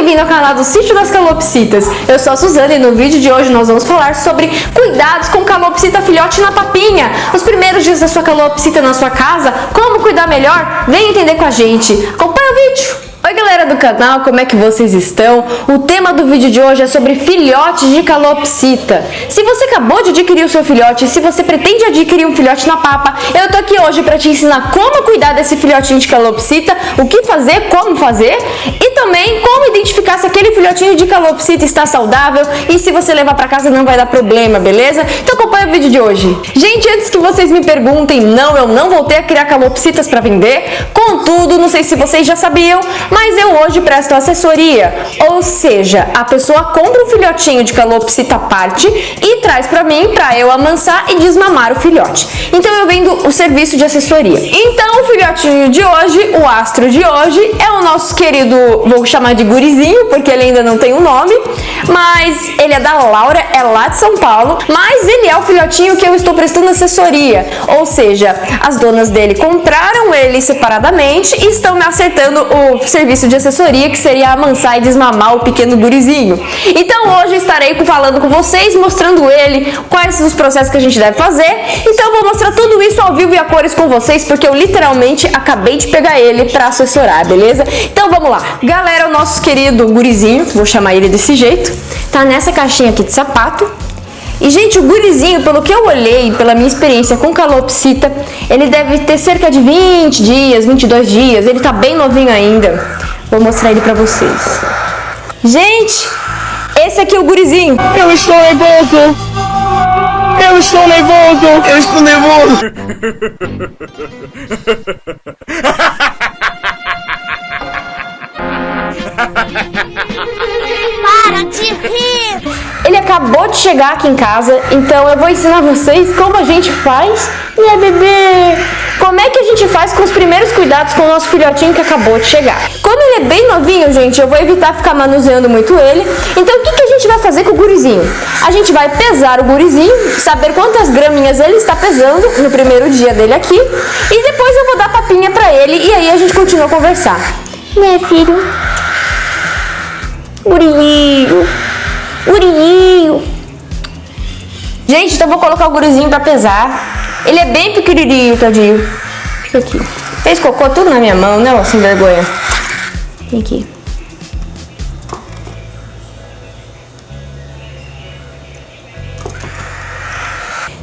bem-vindo ao canal do Sítio das Calopsitas. Eu sou a Suzana e no vídeo de hoje nós vamos falar sobre cuidados com calopsita filhote na papinha. Os primeiros dias da sua calopsita na sua casa, como cuidar melhor? Vem entender com a gente. Acompanha o vídeo! Oi galera do canal, como é que vocês estão? O tema do vídeo de hoje é sobre filhotes de calopsita. Se você acabou de adquirir o seu filhote, se você pretende adquirir um filhote na papa, eu tô aqui hoje para te ensinar como cuidar desse filhotinho de calopsita, o que fazer, como fazer e também como identificar se aquele filhotinho de calopsita está saudável e se você levar para casa não vai dar problema, beleza? Então acompanha o vídeo de hoje. Gente, antes que vocês me perguntem, não, eu não voltei a criar calopsitas para vender. Contudo, não sei se vocês já sabiam, mas eu hoje presto assessoria, ou seja, a pessoa compra um filhotinho de calopsita à parte e traz para mim para eu amansar e desmamar o filhote. Então eu vendo o serviço de assessoria. Então o filhotinho de hoje, o astro de hoje, é o nosso querido, vou chamar de gurizinho, porque ele ainda não tem um nome, mas ele é da Laura, é lá de São Paulo, mas ele é o filhotinho que eu estou prestando assessoria, ou seja, as donas dele compraram ele separadamente e estão me acertando o serviço de assessoria, que seria amansar e desmamar o pequeno gurizinho. Então hoje estarei falando com vocês, mostrando ele, quais são os processos que a gente deve fazer. Então eu vou mostrar tudo isso ao vivo e a cores com vocês, porque eu literalmente acabei de pegar ele para assessorar, beleza? Então vamos lá. Galera, o nosso querido gurizinho, vou chamar ele desse jeito, tá nessa caixinha aqui de sapato. E, gente, o gurizinho, pelo que eu olhei, pela minha experiência com calopsita, ele deve ter cerca de 20 dias, 22 dias. Ele tá bem novinho ainda. Vou mostrar ele pra vocês. Gente, esse aqui é o gurizinho. Eu estou nervoso. Eu estou nervoso. Eu estou nervoso. Para de rir! Ele acabou de chegar aqui em casa, então eu vou ensinar vocês como a gente faz, né, bebê? Como é que a gente faz com os primeiros cuidados com o nosso filhotinho que acabou de chegar. Como ele é bem novinho, gente, eu vou evitar ficar manuseando muito ele. Então o que a gente vai fazer com o gurizinho? A gente vai pesar o gurizinho, saber quantas graminhas ele está pesando no primeiro dia dele aqui. E depois eu vou dar papinha pra ele e aí a gente continua a conversar. Né, filho? Gurizinho. Gurizinho. Gente, então eu vou colocar o gurizinho pra pesar. Ele é bem pequenininho, tadinho. Fica aqui. Fez cocô tudo na minha mão, né, ó, sem vergonha. Vem aqui.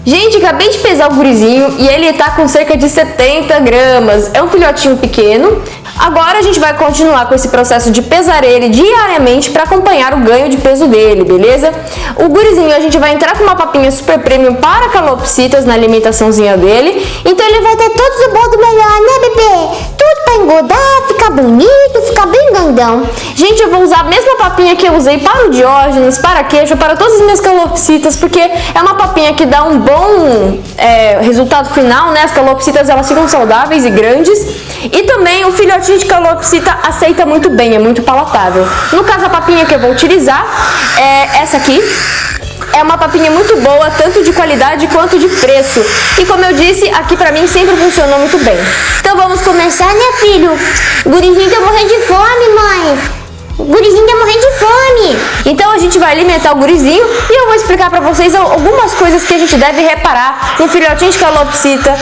Gente, acabei de pesar o gurizinho e ele tá com cerca de 70 gramas. É um filhotinho pequeno. Agora a gente vai continuar com esse processo de pesar ele diariamente para acompanhar o ganho de peso dele, beleza? O gurizinho a gente vai entrar com uma papinha super premium para calopsitas na alimentaçãozinha dele. Então ele vai ter todos o bordo melhor, né, bebê? Tudo para engordar, ficar bonito, ficar bem grandão. Gente, eu vou usar a mesma papinha que eu usei para o Diógenes, para a queixa, para todas as minhas calopsitas, porque é uma papinha que dá um bom resultado final, né? As calopsitas elas ficam saudáveis e grandes. E também o filhotinho de calopsita aceita muito bem, é muito palatável. No caso, a papinha que eu vou utilizar é essa aqui. É uma papinha muito boa, tanto de qualidade quanto de preço. E como eu disse, aqui pra mim sempre funcionou muito bem. Então vamos começar, né, filho? O gurizinho tá morrendo de fome, mãe. O gurizinho tá morrendo de fome. Então a gente vai alimentar o gurizinho e eu vou explicar pra vocês algumas coisas que a gente deve reparar no filhotinho de calopsita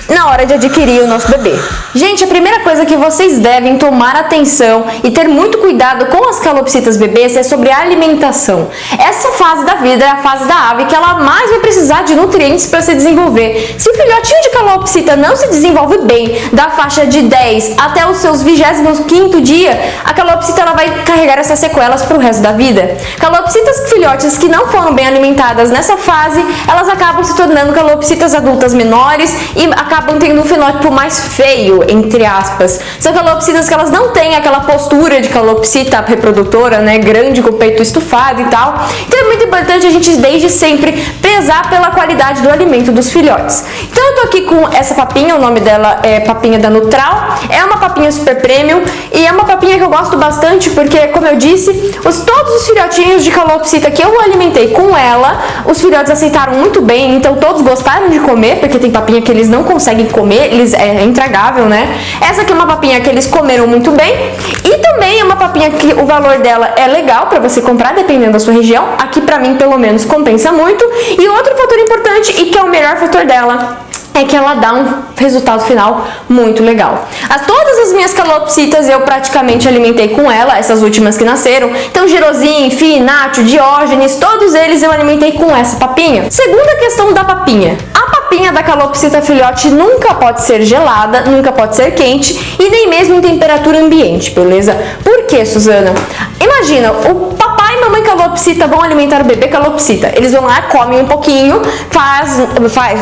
na hora de adquirir o nosso bebê. Gente, a primeira coisa que vocês devem tomar atenção e ter muito cuidado com as calopsitas bebês é sobre a alimentação. Essa fase da vida é a fase da ave que ela mais vai precisar de nutrientes para se desenvolver. Se o filhotinho de calopsita não se desenvolve bem da faixa de 10 até os seus 25º dia, a calopsita ela vai carregar essas sequelas para o resto da vida. Calopsitas filhotes que não foram bem alimentadas nessa fase, elas acabam se tornando calopsitas adultas menores e acabam tendo um fenótipo mais feio, entre aspas. São calopsitas que elas não têm aquela postura de calopsita reprodutora, né, grande com o peito estufado e tal. Então é muito importante a gente desde sempre prezar pela qualidade do alimento dos filhotes. Então eu tô aqui com essa papinha, o nome dela é papinha da Nutral. É uma papinha super premium e é uma papinha que eu gosto bastante importante porque, como eu disse, todos os filhotinhos de calopsita que eu alimentei com ela, os filhotes aceitaram muito bem, então todos gostaram de comer, porque tem papinha que eles não conseguem comer, é intragável, né? Essa aqui é uma papinha que eles comeram muito bem, e também é uma papinha que o valor dela é legal para você comprar, dependendo da sua região. Aqui pra mim, pelo menos, compensa muito. E outro fator importante, e que é o melhor fator dela, é que ela dá um resultado final muito legal. Todas as minhas calopsitas eu praticamente alimentei com ela, essas últimas que nasceram. Então, Gerosim, Fi, Nacho, Diógenes, todos eles eu alimentei com essa papinha. Segunda questão da papinha. A papinha da calopsita filhote nunca pode ser gelada, nunca pode ser quente e nem mesmo em temperatura ambiente, beleza? Por que, Suzana? Imagina, o papai e mamãe calopsita vão alimentar o bebê calopsita. Eles vão lá, comem um pouquinho,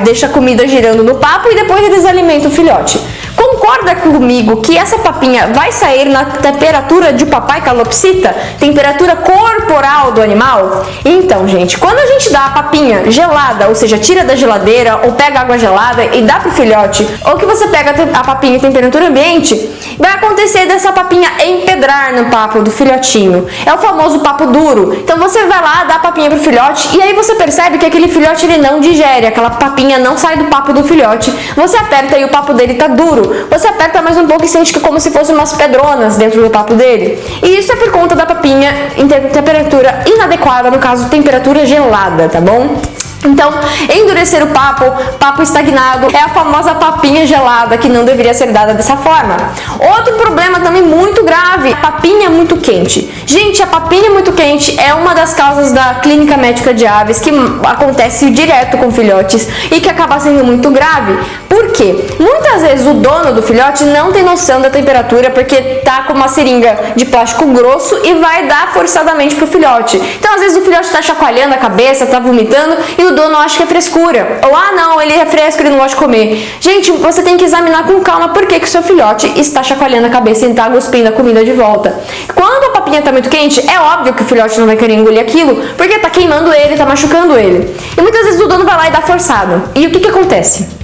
deixa a comida girando no papo e depois eles alimentam o filhote. Concorda comigo que essa papinha vai sair na temperatura de papai calopsita? Temperatura corporal do animal? Então, gente, quando a gente dá a papinha gelada, ou seja, tira da geladeira ou pega água gelada e dá pro filhote, ou que você pega a papinha em temperatura ambiente, vai acontecer dessa papinha empedrar no papo do filhotinho. É o famoso papo duro. Então você vai lá, dá a papinha pro filhote e aí você percebe que aquele filhote ele não digere, aquela papinha não sai do papo do filhote. Você aperta e o papo dele tá duro. Você aperta mais um pouco e sente que como se fossem umas pedronas dentro do papo dele. E isso é por conta da papinha em temperatura inadequada, no caso, temperatura gelada, tá bom? Então, endurecer o papo estagnado, é a famosa papinha gelada que não deveria ser dada dessa forma. Outro problema também muito grave, a papinha muito quente. Gente, a papinha muito quente é uma das causas da clínica médica de aves que acontece direto com filhotes e que acaba sendo muito grave. Por quê? Muitas vezes o dono do filhote não tem noção da temperatura porque tá com uma seringa de plástico grosso e vai dar forçadamente pro filhote. Então, às vezes o filhote tá chacoalhando a cabeça, tá vomitando e o dono acha que é frescura. Ou, não, ele é fresco, ele não gosta de comer. Gente, você tem que examinar com calma por que o seu filhote está chacoalhando a cabeça e está cuspindo a comida de volta. Quando a papinha tá muito quente, é óbvio que o filhote não vai querer engolir aquilo, porque tá queimando ele, tá machucando ele. E muitas vezes o dono vai lá e dá forçado. E o que acontece?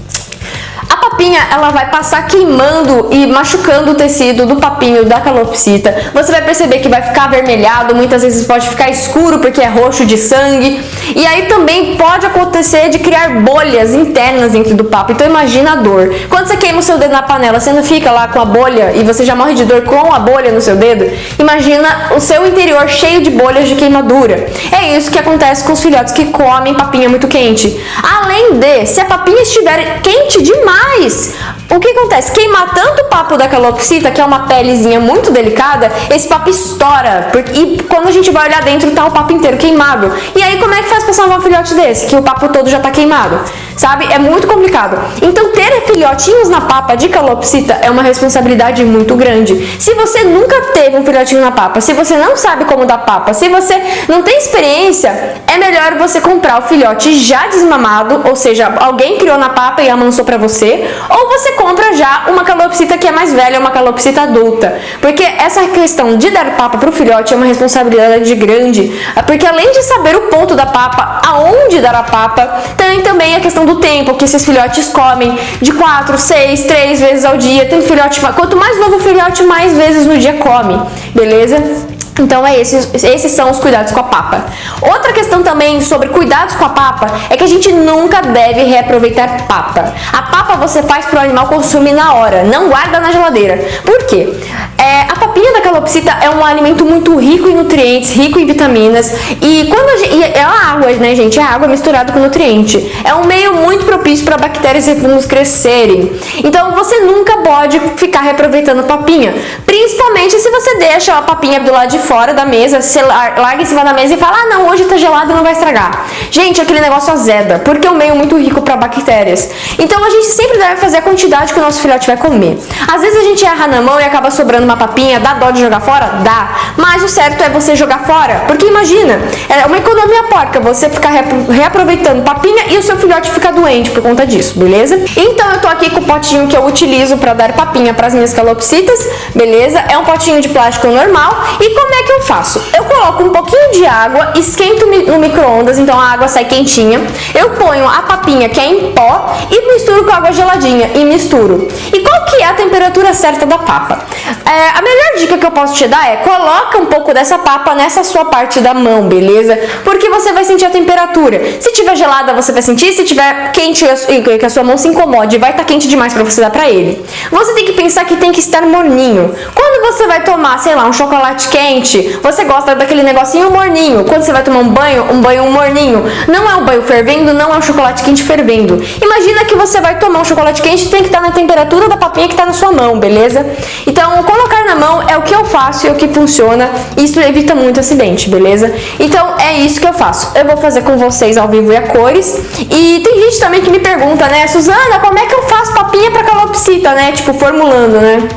A papinha, ela vai passar queimando e machucando o tecido do papinho da calopsita. Você vai perceber que vai ficar avermelhado, muitas vezes pode ficar escuro porque é roxo de sangue. E aí também pode acontecer de criar bolhas internas dentro do papo. Então imagina a dor. Quando você queima o seu dedo na panela, você não fica lá com a bolha e você já morre de dor com a bolha no seu dedo? Imagina o seu interior cheio de bolhas de queimadura. É isso que acontece com os filhotes que comem papinha muito quente. Além de, se a papinha estiver quente demais, o que acontece? Queimar tanto o papo da calopsita, que é uma pelezinha muito delicada, esse papo estoura. E quando a gente vai olhar dentro, tá o papo inteiro queimado. E aí, como é que faz pra salvar um filhote desse? Que o papo todo já tá queimado. Sabe? É muito complicado. Então, ter filhotinhos na papa de calopsita é uma responsabilidade muito grande. Se você nunca teve um filhotinho na papa, se você não sabe como dar papa, se você não tem experiência, é melhor você comprar o filhote já desmamado, ou seja, alguém criou na papa e amansou pra você, ou você compra já uma calopsita que é mais velha, uma calopsita adulta. Porque essa questão de dar papa pro filhote é uma responsabilidade grande, porque além de saber o ponto da papa, aonde dar a papa, tem também a questão do tempo que esses filhotes comem, de 4, 6, 3 vezes ao dia. Tem filhote, quanto mais novo o filhote, mais vezes no dia come, beleza? Então esses são os cuidados com a papa. Outra questão também sobre cuidados com a papa é que a gente nunca deve reaproveitar papa. A papa você faz para o animal consumir na hora, não guarda na geladeira. Por quê? A papinha da calopsita é um alimento muito rico em nutrientes, rico em vitaminas e é a água, né, gente? É a água misturada com nutriente. É um meio muito propício para bactérias e fungos crescerem. Então você nunca pode ficar reaproveitando papinha, principalmente se você deixa a papinha do lado de fora da mesa, você larga em cima da mesa e fala, não, hoje tá gelado e não vai estragar. Gente, aquele negócio azeda, porque é um meio muito rico para bactérias. Então a gente sempre deve fazer a quantidade que o nosso filhote vai comer. Às vezes a gente erra na mão e acaba sobrando uma papinha, dá dó de jogar fora? Dá. Mas o certo é você jogar fora, porque imagina, é uma economia porca você ficar reaproveitando papinha e o seu filhote fica doente por conta disso, beleza? Então eu tô aqui com o potinho que eu utilizo para dar papinha para as minhas calopsitas, beleza? É um potinho de plástico normal. E como é que eu faço? Eu coloco coloco um pouquinho de água, esquento no micro-ondas, então a água sai quentinha. Eu ponho a papinha, que é em pó, e misturo com água geladinha, e misturo. E qual que é a temperatura certa da papa? A melhor dica que eu posso te dar é, coloca um pouco dessa papa nessa sua parte da mão, beleza? Porque você vai sentir a temperatura. Se tiver gelada, você vai sentir, se tiver quente, que a sua mão se incomode, vai estar quente demais para você dar para ele. Você tem que pensar que tem que estar morninho. Quando você vai tomar, sei lá, um chocolate quente, você gosta daquele negocinho morninho. Quando você vai tomar um banho morninho. Não é um banho fervendo, não é um chocolate quente fervendo. Imagina que você vai tomar um chocolate quente e tem que estar na temperatura da papinha que está na sua mão, beleza? Então, colocar na mão é o que eu faço e o que funciona. Isso evita muito acidente, beleza? Então, é isso que eu faço. Eu vou fazer com vocês ao vivo e a cores. E tem gente também que me pergunta, né, Suzana, como é que eu faço papinha para calopsita, né? Tipo, formulando, né?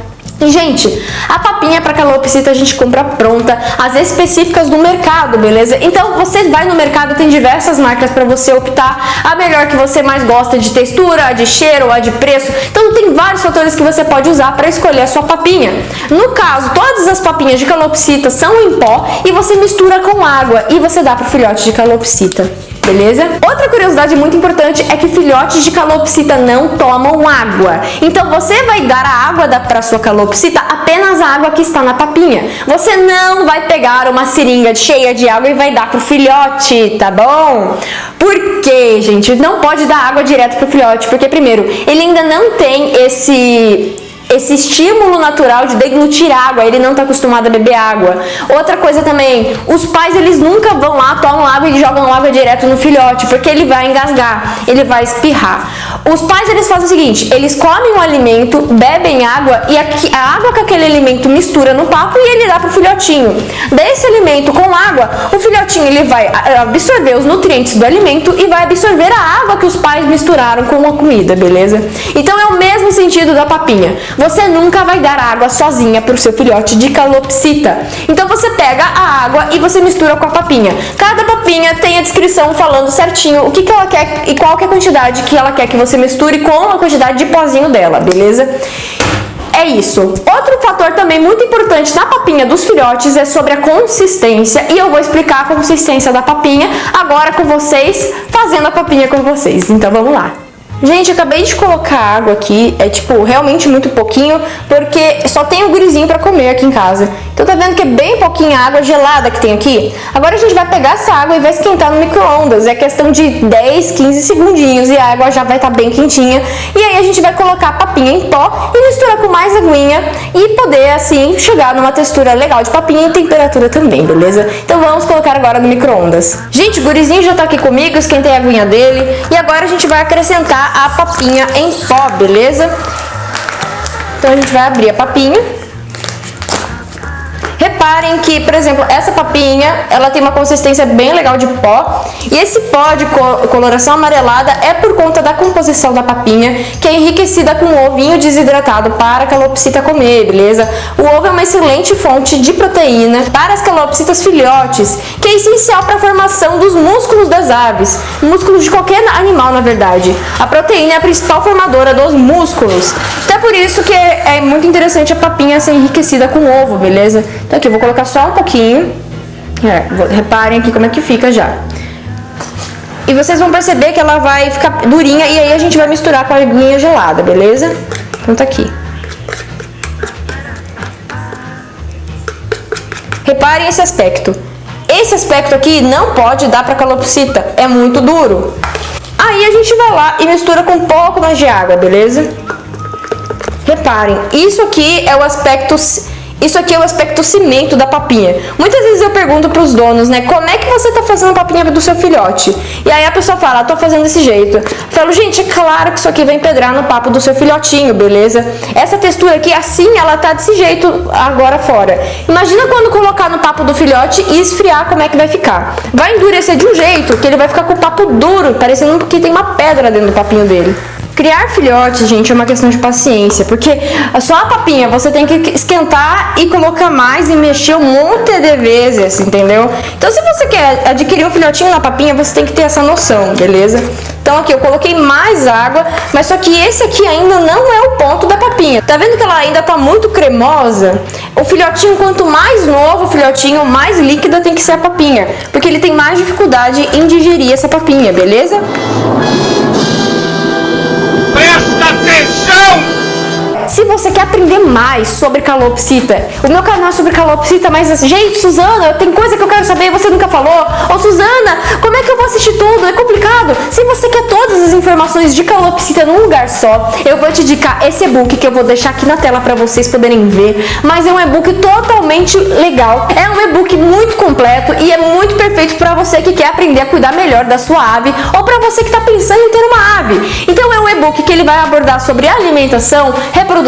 E, gente, a papinha para calopsita a gente compra pronta, as específicas do mercado, beleza? Então, você vai no mercado, tem diversas marcas para você optar a melhor que você mais gosta de textura, a de cheiro, a de preço. Então, tem vários fatores que você pode usar para escolher a sua papinha. No caso, todas as papinhas de calopsita são em pó e você mistura com água e você dá pro filhote de calopsita. Beleza? Outra curiosidade muito importante é que filhotes de calopsita não tomam água. Então você vai dar a água para sua calopsita apenas a água que está na papinha. Você não vai pegar uma seringa cheia de água e vai dar pro filhote, tá bom? Por quê, gente? Não pode dar água direto pro filhote, porque primeiro, ele ainda não tem esse estímulo natural de deglutir água, ele não está acostumado a beber água. Outra coisa também, os pais eles nunca vão lá, tomam água e jogam água direto no filhote, porque ele vai engasgar, ele vai espirrar. Os pais eles fazem o seguinte, eles comem o alimento, bebem água e a água que aquele alimento mistura no papo e ele dá pro filhotinho. Desse alimento com água, o filhotinho ele vai absorver os nutrientes do alimento e vai absorver a água que os pais misturaram com a comida, beleza? Então é o mesmo sentido da papinha. Você nunca vai dar água sozinha para o seu filhote de calopsita. Então você pega a água e você mistura com a papinha. Cada papinha tem a descrição falando certinho o que ela quer e qual que é a quantidade que ela quer que você misture com a quantidade de pozinho dela, beleza? É isso. Outro fator também muito importante na papinha dos filhotes é sobre a consistência e eu vou explicar a consistência da papinha agora com vocês, fazendo a papinha com vocês. Então vamos lá. Gente, eu acabei de colocar água aqui, é tipo, realmente muito pouquinho, porque só tem o gurizinho pra comer aqui em casa. Então tá vendo que é bem pouquinha água gelada que tem aqui? Agora a gente vai pegar essa água e vai esquentar no micro-ondas, é questão de 10, 15 segundinhos e a água já vai estar bem quentinha. E aí a gente vai colocar a papinha em pó e misturar com mais aguinha e poder assim chegar numa textura legal de papinha e temperatura também, beleza? Então vamos colocar agora no micro-ondas. Gente, o gurizinho já tá aqui comigo, esquentei a aguinha dele e agora a gente vai acrescentar a papinha em pó, beleza? Então a gente vai abrir a papinha. Reparem que, por exemplo, essa papinha, ela tem uma consistência bem legal de pó. E esse pó de coloração amarelada é por conta da composição da papinha, que é enriquecida com ovinho desidratado para a calopsita comer, beleza? O ovo é uma excelente fonte de proteína para as calopsitas filhotes, que é essencial para a formação dos músculos das aves, músculos de qualquer animal, na verdade. A proteína é a principal formadora dos músculos. Então é por isso que é muito interessante a papinha ser enriquecida com ovo, beleza? Então aqui eu vou colocar só um pouquinho. Reparem aqui como é que fica já. E vocês vão perceber que ela vai ficar durinha e aí a gente vai misturar com a aguinha gelada, beleza? Então tá aqui. Reparem esse aspecto. Esse aspecto aqui não pode dar para calopsita, é muito duro. Aí a gente vai lá e mistura com um pouco mais de água, beleza? Reparem, isso aqui é o aspecto cimento da papinha. Muitas vezes eu pergunto pros donos, né, como é que você tá fazendo a papinha do seu filhote? E aí a pessoa fala, tô fazendo desse jeito. Eu falo, gente, é claro que isso aqui vai empedrar no papo do seu filhotinho, beleza? Essa textura aqui, assim, ela tá desse jeito agora fora. Imagina quando colocar no papo do filhote e esfriar, como é que vai ficar. Vai endurecer de um jeito que ele vai ficar com o papo duro, parecendo que tem uma pedra dentro do papinho dele. Criar filhotes, gente, é uma questão de paciência, porque só a papinha você tem que esquentar e colocar mais e mexer um monte de vezes, entendeu? Então, se você quer adquirir um filhotinho na papinha, você tem que ter essa noção, beleza? Então, aqui eu coloquei mais água, mas só que esse aqui ainda não é o ponto da papinha. Tá vendo que ela ainda tá muito cremosa? O filhotinho, quanto mais novo o filhotinho, mais líquida tem que ser a papinha, porque ele tem mais dificuldade em digerir essa papinha, beleza? Presta atenção! Se você quer aprender mais sobre calopsita, o meu canal é sobre calopsita, mas gente, Suzana, tem coisa que eu quero saber e você nunca falou. Ô Suzana, como é que eu vou assistir tudo? É complicado. Se você quer todas as informações de calopsita num lugar só, eu vou te indicar esse e-book que eu vou deixar aqui na tela para vocês poderem ver. Mas é um e-book totalmente legal. É um e-book muito completo e é muito perfeito para você que quer aprender a cuidar melhor da sua ave ou para você que está pensando em ter uma ave. Então é um e-book que ele vai abordar sobre alimentação, reprodução,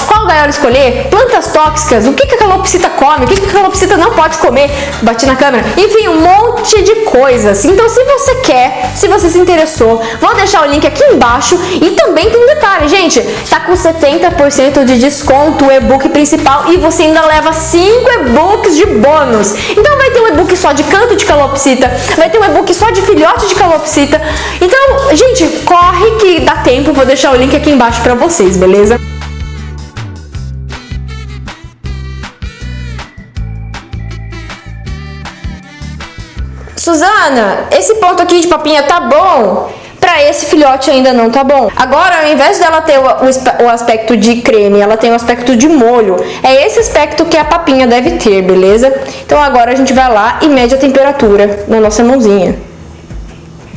qual gaiola escolher, plantas tóxicas, o que a calopsita come, o que a calopsita não pode comer, bati na câmera, enfim, um monte de coisas. Então, se você quer, se você se interessou, vou deixar o link aqui embaixo. E também tem um detalhe, gente, tá com 70% de desconto o e-book principal e você ainda leva 5 e-books de bônus. Então vai ter um e-book só de canto de calopsita, vai ter um e-book só de filhote de calopsita. Então, gente, corre que dá tempo, vou deixar o link aqui embaixo pra vocês, beleza? Suzana, esse ponto aqui de papinha tá bom? Pra esse filhote ainda não tá bom. Agora, ao invés dela ter o aspecto de creme, ela tem o aspecto de molho. É esse aspecto que a papinha deve ter, beleza? Então agora a gente vai lá e mede a temperatura na nossa mãozinha.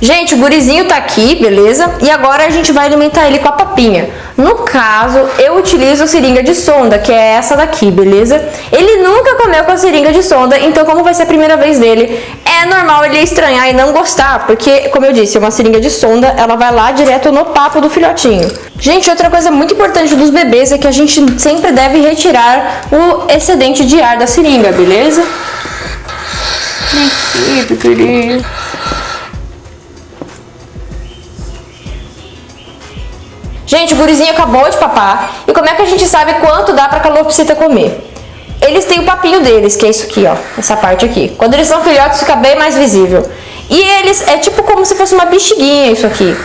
Gente, o gurizinho tá aqui, beleza? E agora a gente vai alimentar ele com a papinha. No caso, eu utilizo a seringa de sonda, que é essa daqui, beleza? Ele nunca comeu com a seringa de sonda, então como vai ser a primeira vez dele, é normal ele estranhar e não gostar, porque, como eu disse, é uma seringa de sonda, ela vai lá direto no papo do filhotinho. Gente, outra coisa muito importante dos bebês é que a gente sempre deve retirar o excedente de ar da seringa, beleza? Querido. Gente, o gurizinho acabou de papar. E como é que a gente sabe quanto dá pra calopsita comer? Eles têm o papinho deles, que é isso aqui, ó. Essa parte aqui. Quando eles são filhotes, fica bem mais visível. E eles, é tipo como se fosse uma bexiguinha isso aqui.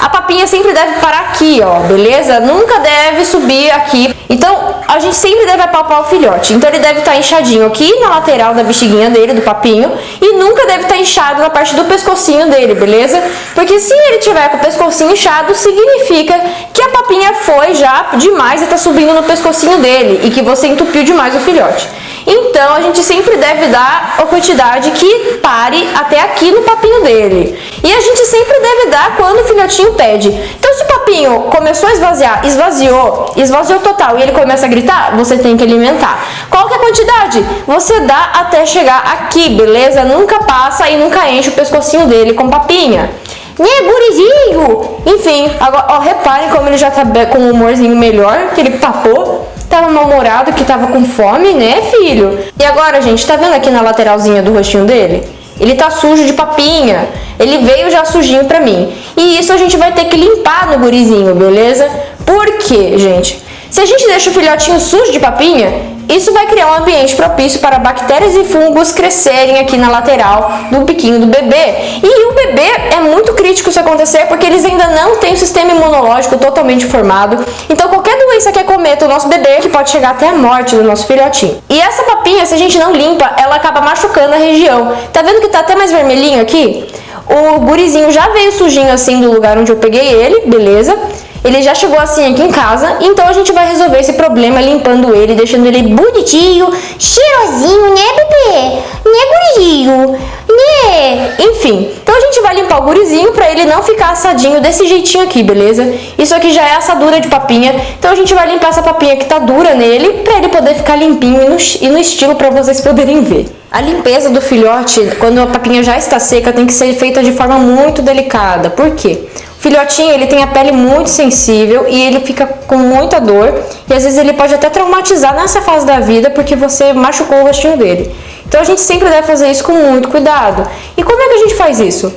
A papinha sempre deve parar aqui, ó, beleza? Nunca deve subir aqui. Então, a gente sempre deve apalpar o filhote. Então, ele deve estar inchadinho aqui na lateral da bexiguinha dele, do papinho. E nunca deve estar inchado na parte do pescocinho dele, beleza? Porque se ele tiver com o pescocinho inchado, significa que a papinha foi já demais e está subindo no pescocinho dele. E que você entupiu demais o filhote. Então, a gente sempre deve dar a quantidade que pare até aqui no papinho dele. E a gente sempre deve dar quando o filhotinho pede. Então, se o papinho começou a esvaziar, esvaziou total e ele começa a gritar, você tem que alimentar. Qual que é a quantidade? Você dá até chegar aqui, beleza? Nunca passa e nunca enche o pescocinho dele com papinha. Né, gurizinho? Enfim, agora, ó, reparem como ele já tá com um humorzinho melhor, que ele papou. Tava mal-humorado, que tava com fome, né, filho? E agora, gente, tá vendo aqui na lateralzinha do rostinho dele? Ele tá sujo de papinha. Ele veio já sujinho pra mim. E isso a gente vai ter que limpar no gurizinho, beleza? Por quê, gente? Se a gente deixa o filhotinho sujo de papinha, isso vai criar um ambiente propício para bactérias e fungos crescerem aqui na lateral do biquinho do bebê. E o bebê é muito crítico isso acontecer porque eles ainda não têm o sistema imunológico totalmente formado. Então qualquer doença que acometa o nosso bebê que pode chegar até a morte do nosso filhotinho. E essa papinha, se a gente não limpa, ela acaba machucando a região. Tá vendo que tá até mais vermelhinho aqui? O gurizinho já veio sujinho assim do lugar onde eu peguei ele, beleza? Ele já chegou assim aqui em casa, então a gente vai resolver esse problema limpando ele, deixando ele bonitinho, cheirosinho, né, bebê? Né, gurizinho? Né? Enfim, então a gente vai limpar o gurizinho pra ele não ficar assadinho desse jeitinho aqui, beleza? Isso aqui já é assadura de papinha, então a gente vai limpar essa papinha que tá dura nele pra ele poder ficar limpinho e no estilo pra vocês poderem ver. A limpeza do filhote, quando a papinha já está seca, tem que ser feita de forma muito delicada. Por quê? O filhotinho, ele tem a pele muito sensível e ele fica com muita dor. E às vezes ele pode até traumatizar nessa fase da vida porque você machucou o rostinho dele. Então a gente sempre deve fazer isso com muito cuidado. E como é que a gente faz isso?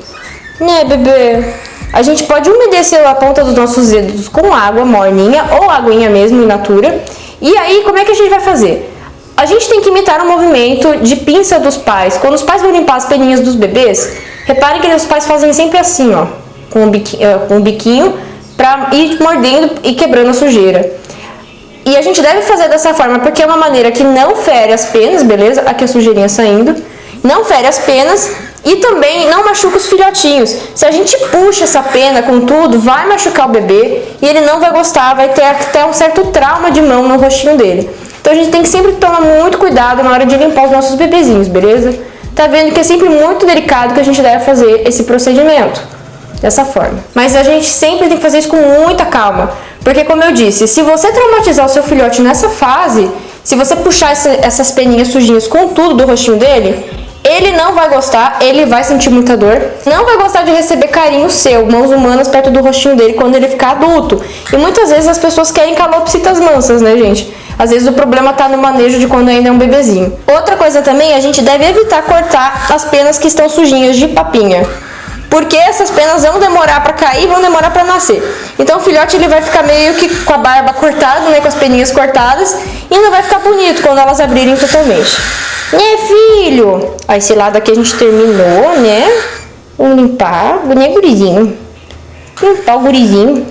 Né, bebê? A gente pode umedecer a ponta dos nossos dedos com água morninha ou aguinha mesmo in natura. E aí, como é que a gente vai fazer? A gente tem que imitar o movimento de pinça dos pais. Quando os pais vão limpar as peninhas dos bebês, reparem que os pais fazem sempre assim, ó, com o biquinho para ir mordendo e quebrando a sujeira. E a gente deve fazer dessa forma porque é uma maneira que não fere as penas, beleza? Aqui a sujeirinha saindo. Não fere as penas e também não machuca os filhotinhos. Se a gente puxa essa pena com tudo, vai machucar o bebê e ele não vai gostar, vai ter até um certo trauma de mão no rostinho dele. Então a gente tem que sempre tomar muito cuidado na hora de limpar os nossos bebezinhos, beleza? Tá vendo que é sempre muito delicado que a gente deve fazer esse procedimento. Dessa forma. Mas a gente sempre tem que fazer isso com muita calma. Porque como eu disse, se você traumatizar o seu filhote nessa fase, se você puxar essas peninhas sujinhas com tudo do rostinho dele, ele não vai gostar, ele vai sentir muita dor, não vai gostar de receber carinho seu, mãos humanas perto do rostinho dele quando ele ficar adulto. E muitas vezes as pessoas querem calopsitas mansas, né, gente? Às vezes o problema tá no manejo de quando ainda é um bebezinho. Outra coisa também, a gente deve evitar cortar as penas que estão sujinhas de papinha. Porque essas penas vão demorar para cair, vão demorar para nascer. Então o filhote ele vai ficar meio que com a barba cortada, né, com as peninhas cortadas, e não vai ficar bonito quando elas abrirem totalmente. Né, filho? Ó, esse lado aqui a gente terminou, né? Vamos limpar, né, gurizinho? Limpar o gurizinho.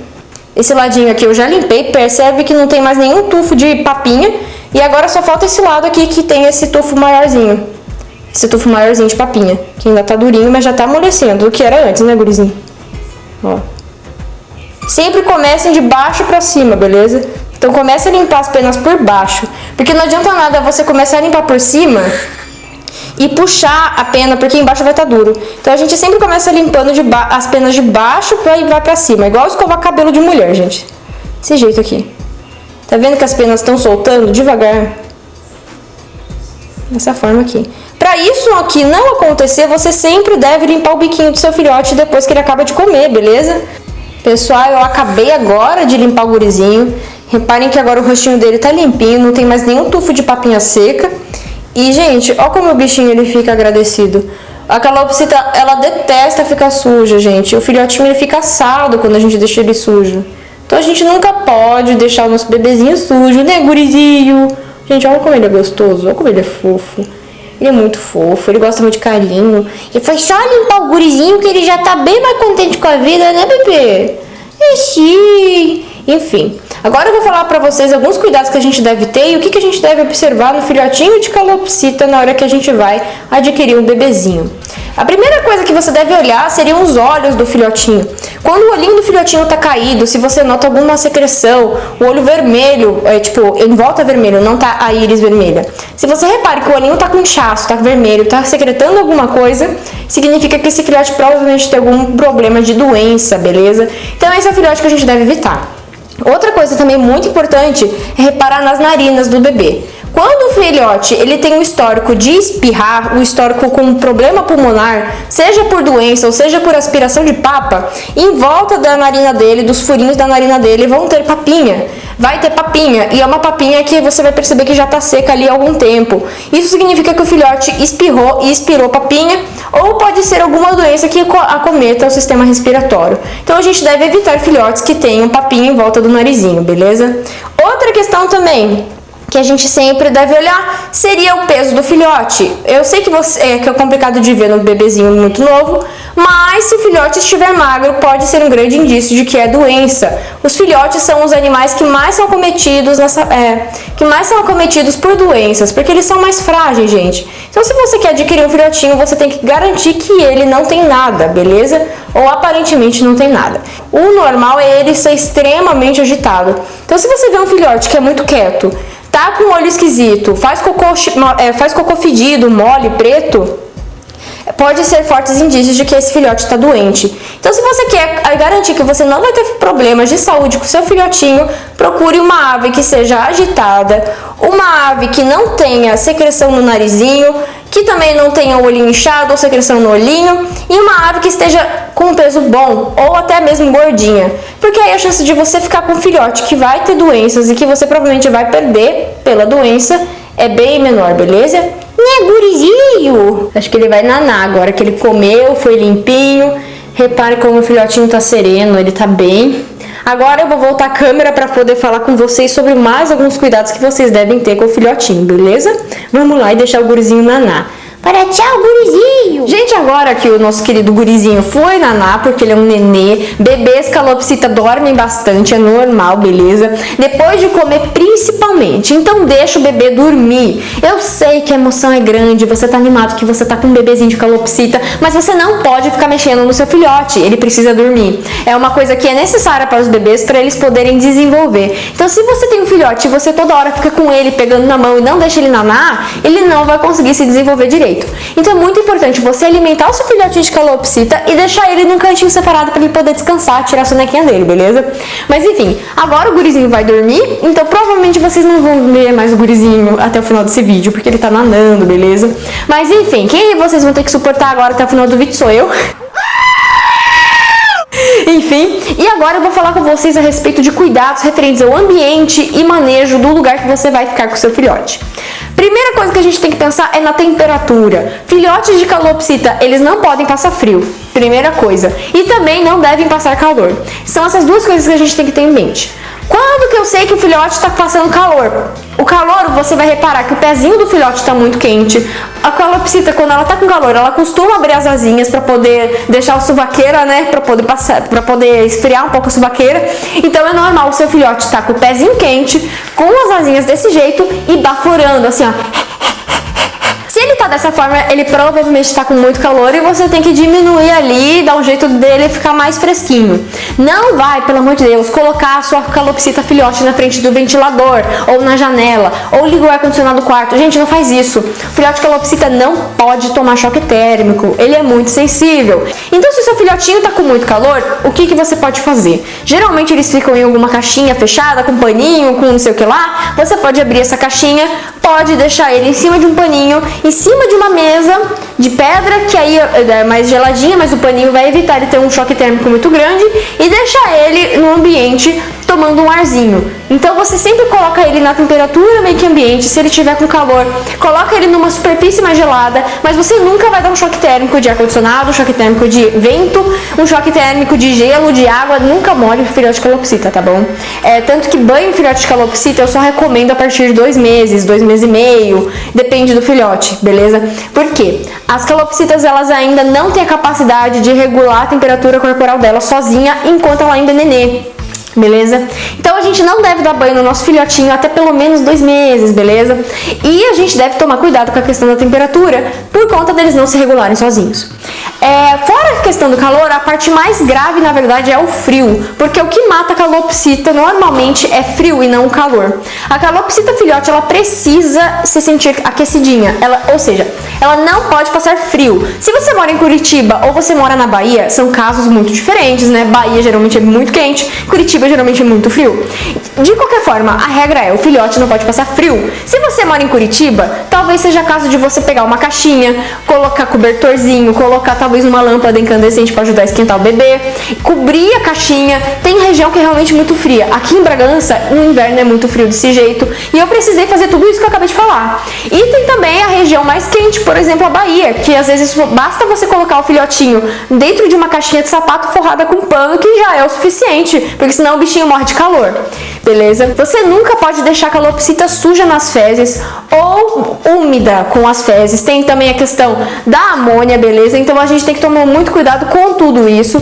Esse ladinho aqui eu já limpei, percebe que não tem mais nenhum tufo de papinha. E agora só falta esse lado aqui que tem esse tufo maiorzinho. Esse tufo maiorzinho de papinha, que ainda tá durinho, mas já tá amolecendo, do que era antes, né, gurizinho? Ó. Sempre comecem de baixo pra cima, beleza? Então comece a limpar as penas por baixo, porque não adianta nada você começar a limpar por cima e puxar a pena, porque embaixo vai estar duro. Então a gente sempre começa limpando as penas de baixo e vai pra cima, igual escovar cabelo de mulher, gente. Desse jeito aqui. Tá vendo que as penas estão soltando devagar? Dessa forma aqui. Para isso aqui não acontecer, você sempre deve limpar o biquinho do seu filhote depois que ele acaba de comer, beleza? Pessoal, eu acabei agora de limpar o gurizinho. Reparem que agora o rostinho dele tá limpinho, não tem mais nenhum tufo de papinha seca. E, gente, olha como o bichinho ele fica agradecido. A calopsita, ela detesta ficar suja, gente. O filhotinho ele fica assado quando a gente deixa ele sujo. Então a gente nunca pode deixar o nosso bebezinho sujo, né, gurizinho? Gente, olha como ele é gostoso, olha como ele é fofo. Ele é muito fofo, ele gosta muito de carinho. E foi só limpar o gurizinho que ele já tá bem mais contente com a vida, né, bebê? Sim. Enfim, agora eu vou falar pra vocês alguns cuidados que a gente deve ter e o que a gente deve observar no filhotinho de calopsita na hora que a gente vai adquirir um bebezinho. A primeira coisa que você deve olhar seriam os olhos do filhotinho. Quando o olhinho do filhotinho tá caído, se você nota alguma secreção, o olho vermelho, em volta vermelho, não tá a íris vermelha. Se você repare que o olhinho tá com inchaço, tá vermelho, tá secretando alguma coisa, significa que esse filhote provavelmente tem algum problema de doença, beleza? Então esse é o filhote que a gente deve evitar. Outra coisa também muito importante é reparar nas narinas do bebê. Quando o filhote ele tem um histórico de espirrar, um histórico com problema pulmonar, seja por doença ou seja por aspiração de papa, em volta da narina dele, dos furinhos da narina dele, vão ter papinha. Vai ter papinha, e é uma papinha que você vai perceber que já está seca ali há algum tempo. Isso significa que o filhote espirrou e expirou papinha, ou pode ser alguma doença que acometa o sistema respiratório. Então a gente deve evitar filhotes que tenham papinha em volta do narizinho, beleza? Outra questão também que a gente sempre deve olhar seria o peso do filhote. Eu sei que é complicado de ver no bebezinho muito novo, mas se o filhote estiver magro, pode ser um grande indício de que é doença. Os filhotes são os animais que mais são acometidos por doenças, porque eles são mais frágeis, gente. Então, se você quer adquirir um filhotinho, você tem que garantir que ele não tem nada, beleza? Ou aparentemente não tem nada. O normal é ele ser extremamente agitado. Então, se você vê um filhote que é muito quieto, tá com o olho esquisito, faz cocô fedido, mole, preto, pode ser fortes indícios de que esse filhote está doente. Então, se você quer garantir que você não vai ter problemas de saúde com seu filhotinho, procure uma ave que seja agitada, uma ave que não tenha secreção no narizinho, que também não tenha o olhinho inchado ou secreção no olhinho, e uma ave que esteja com um peso bom ou até mesmo gordinha, porque aí a chance de você ficar com um filhote que vai ter doenças e que você provavelmente vai perder pela doença é bem menor, beleza? Né, gurizinho? Acho que ele vai nanar agora que ele comeu, foi limpinho. Repare como o filhotinho tá sereno, ele tá bem. Agora eu vou voltar a câmera para poder falar com vocês sobre mais alguns cuidados que vocês devem ter com o filhotinho, beleza? Vamos lá e deixar o gurizinho naná. Para tchau, gurizinho. Gente, agora que o nosso querido gurizinho foi naná, porque ele é um nenê, bebês calopsita dormem bastante, é normal, beleza? Depois de comer principalmente, então deixa o bebê dormir. Eu sei que a emoção é grande, você tá animado que você tá com um bebezinho de calopsita, mas você não pode ficar mexendo no seu filhote, ele precisa dormir. É uma coisa que é necessária para os bebês, para eles poderem desenvolver. Então se você tem um filhote e você toda hora fica com ele, pegando na mão e não deixa ele naná, ele não vai conseguir se desenvolver direito. Então é muito importante você alimentar o seu filhotinho de calopsita e deixar ele num cantinho separado para ele poder descansar, tirar a sonequinha dele, beleza? Mas enfim, agora o gurizinho vai dormir, então provavelmente vocês não vão ver mais o gurizinho até o final desse vídeo, porque ele tá nanando, beleza? Mas enfim, quem vocês vão ter que suportar agora até o final do vídeo sou eu. Enfim, e agora eu vou falar com vocês a respeito de cuidados referentes ao ambiente e manejo do lugar que você vai ficar com o seu filhote. Primeira coisa que a gente tem que pensar é na temperatura. Filhotes de calopsita, eles não podem passar frio, primeira coisa. E também não devem passar calor. São essas duas coisas que a gente tem que ter em mente. Quando que eu sei que o filhote está passando calor? O calor, você vai reparar que o pezinho do filhote está muito quente. A calopsita, quando ela está com calor, ela costuma abrir as asinhas para poder deixar a suvaqueira, né? Para poder esfriar um pouco a suvaqueira. Então é normal o seu filhote estar com o pezinho quente, com as asinhas desse jeito e baforando, assim, ó. Se ele tá dessa forma, ele provavelmente está com muito calor e você tem que diminuir ali, dar um jeito dele ficar mais fresquinho. Não vai, pelo amor de Deus, colocar a sua calopsita filhote na frente do ventilador ou na janela, ou liga o ar-condicionado do quarto. Gente, não faz isso. O filhote de calopsita não pode tomar choque térmico, ele é muito sensível. Então, se o seu filhotinho tá com muito calor, o que você pode fazer? Geralmente eles ficam em alguma caixinha fechada, com paninho, com não sei o que lá. Você pode abrir essa caixinha, pode deixar ele em cima de um paninho, em cima de uma mesa de pedra, que aí é mais geladinha, mas o paninho vai evitar ele ter um choque térmico muito grande, e deixar ele no ambiente tomando um arzinho. Então você sempre coloca ele na temperatura meio que ambiente. Se ele tiver com calor, coloca ele numa superfície mais gelada, mas você nunca vai dar um choque térmico de ar-condicionado, um choque térmico de vento, um choque térmico de gelo, de água. Nunca molhe o filhote de calopsita, tá bom? Tanto que banho filhote de calopsita eu só recomendo a partir de 2 meses, 2 meses e meio, depende do filhote, beleza? Por quê? As calopsitas, elas ainda não têm a capacidade de regular a temperatura corporal dela sozinha enquanto ela ainda é nenê. Beleza? Então a gente não deve dar banho no nosso filhotinho até pelo menos 2 meses, beleza? E a gente deve tomar cuidado com a questão da temperatura por conta deles não se regularem sozinhos. Fora a questão do calor, a parte mais grave na verdade é o frio, porque o que mata a calopsita normalmente é frio e não o calor. A calopsita filhote, ela precisa se sentir aquecidinha, ou seja, ela não pode passar frio. Se você mora em Curitiba ou você mora na Bahia, são casos muito diferentes, né? Bahia geralmente é muito quente, Curitiba geralmente é muito frio. De qualquer forma, a regra é, o filhote não pode passar frio. Se você mora em Curitiba, talvez seja caso de você pegar uma caixinha, colocar cobertorzinho, colocar talvez uma lâmpada incandescente para ajudar a esquentar o bebê, cobrir a caixinha. Tem região que é realmente muito fria. Aqui em Bragança, no inverno é muito frio desse jeito, e eu precisei fazer tudo isso que eu acabei de falar. E tem também a região mais quente, por exemplo, a Bahia, que às vezes basta você colocar o filhotinho dentro de uma caixinha de sapato forrada com pano, que já é o suficiente, porque senão o bichinho morre de calor, beleza? Você nunca pode deixar a calopsita suja nas fezes ou úmida com as fezes. Tem também a questão da amônia, beleza? Então a gente tem que tomar muito cuidado com tudo isso.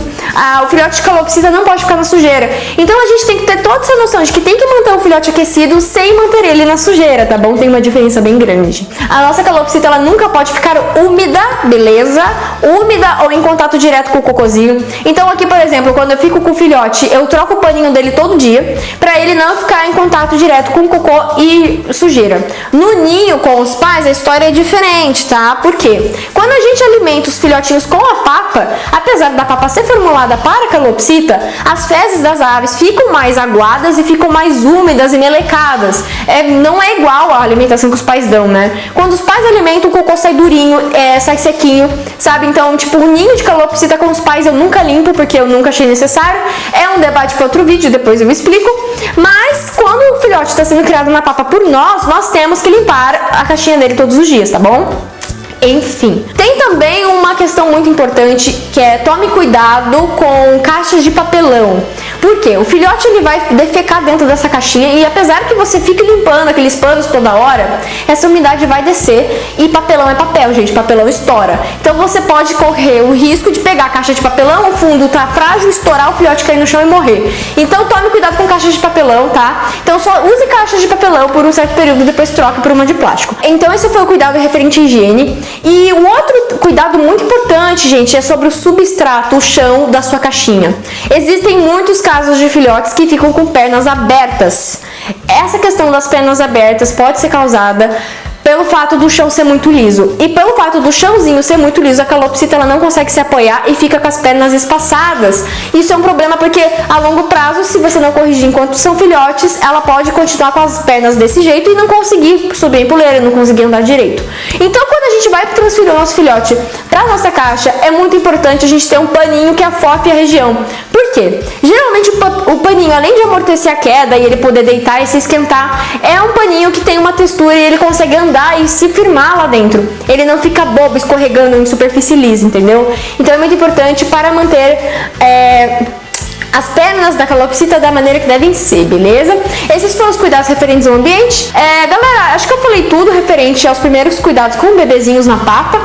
O filhote de calopsita não pode ficar na sujeira. Então a gente tem que ter toda essa noção de que tem que manter o filhote aquecido sem manter ele na sujeira, tá bom? Tem uma diferença bem grande. A nossa calopsita, ela nunca pode ficar úmida, beleza? Úmida ou em contato direto com o cocôzinho. Então aqui, por exemplo, quando eu fico com o filhote, eu troco o paninho dele todo dia, pra ele não ficar em contato direto com cocô e sujeira. No ninho com os pais, a história é diferente, tá? Por quê? Quando a gente alimenta os filhotinhos com a papa, apesar da papa ser formulada para a calopsita, as fezes das aves ficam mais aguadas e ficam mais úmidas e melecadas. Não é igual a alimentação que os pais dão, né? Quando os pais alimentam, o cocô sai durinho, sai sequinho, sabe? Então, tipo, o ninho de calopsita com os pais eu nunca limpo, porque eu nunca achei necessário. É um debate para outro vídeo, depois eu explico. Mas quando o filhote está sendo criado na papa por nós temos que limpar a caixinha dele todos os dias, tá bom? Enfim, tem também uma uma questão muito importante, que é tome cuidado com caixas de papelão. Por quê? O filhote ele vai defecar dentro dessa caixinha e apesar que você fique limpando aqueles panos toda hora, essa umidade vai descer e papelão é papel, gente, papelão estoura. Então você pode correr o risco de pegar a caixa de papelão, o fundo tá frágil, estourar, o filhote cair no chão e morrer. Então tome cuidado com caixas de papelão, tá? Então só use caixas de papelão por um certo período, depois troque por uma de plástico. Então esse foi o cuidado referente à higiene. E o outro cuidado muito importante, gente, é sobre o substrato, o chão da sua caixinha. Existem muitos casos de filhotes que ficam com pernas abertas. Essa questão das pernas abertas pode ser causada pelo fato do chão ser muito liso. E pelo fato do chãozinho ser muito liso, a calopsita ela não consegue se apoiar e fica com as pernas espaçadas. Isso é um problema porque a longo prazo, se você não corrigir enquanto são filhotes, ela pode continuar com as pernas desse jeito e não conseguir subir em puleira, não conseguir andar direito. Então quando a gente vai transferir o nosso filhote para nossa caixa, é muito importante a gente ter um paninho que afofe a região. Por quê? Geralmente o paninho, além de amortecer a queda e ele poder deitar e se esquentar, é um paninho que tem uma textura e ele consegue andar e se firmar lá dentro. Ele não fica bobo, escorregando em superfície lisa, entendeu? Então é muito importante para manter as pernas da calopsita da maneira que devem ser, beleza? Esses foram os cuidados referentes ao ambiente. Galera, acho que eu falei tudo referente aos primeiros cuidados com bebezinhos na papa.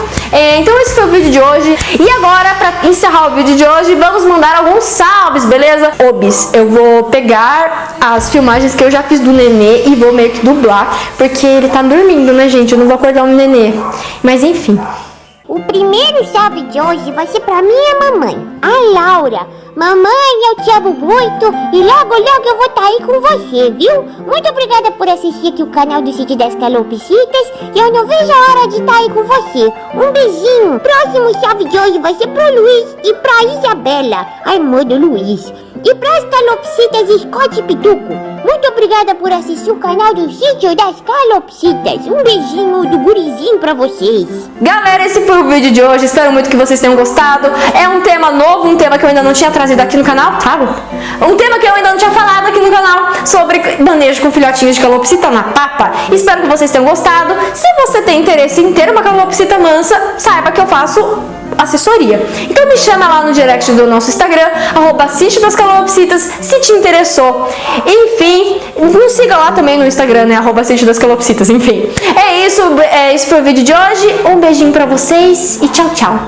Então esse foi o vídeo de hoje. E agora, para encerrar o vídeo de hoje, vamos mandar alguns salves, beleza? Obis, eu vou pegar as filmagens que eu já fiz do nenê e vou meio que dublar, porque ele tá dormindo, né, gente? Eu não vou acordar o nenê. Mas enfim. O primeiro salve de hoje vai ser pra minha mamãe, a Laura. Mamãe, eu te amo muito e logo eu vou estar aí com você, viu? Muito obrigada por assistir aqui o canal do Sítio das Calopsitas e eu não vejo a hora de estar aí com você. Um beijinho. Próximo salve de hoje vai ser pro Luiz e pra Isabela, a irmã do Luiz. E pras calopsitas Scott e Pituco, muito obrigada por assistir o canal do Sítio das Calopsitas. Um beijinho do gurizinho pra vocês. Galera, esse foi o vídeo de hoje. Espero muito que vocês tenham gostado. É um tema novo, um tema que eu ainda não tinha trazido aqui no canal, tá? Um tema que eu ainda não tinha falado aqui no canal sobre manejo com filhotinhos de calopsita na papa. Espero que vocês tenham gostado. Se você tem interesse em ter uma calopsita mansa, saiba que eu faço assessoria. Então me chama lá no direct do nosso Instagram, @Sítio das Calopsitas, se te interessou. Enfim, nos siga lá também no Instagram, né? @Sítio das Calopsitas. Enfim, é isso. Esse foi o vídeo de hoje. Um beijinho pra vocês e tchau, tchau.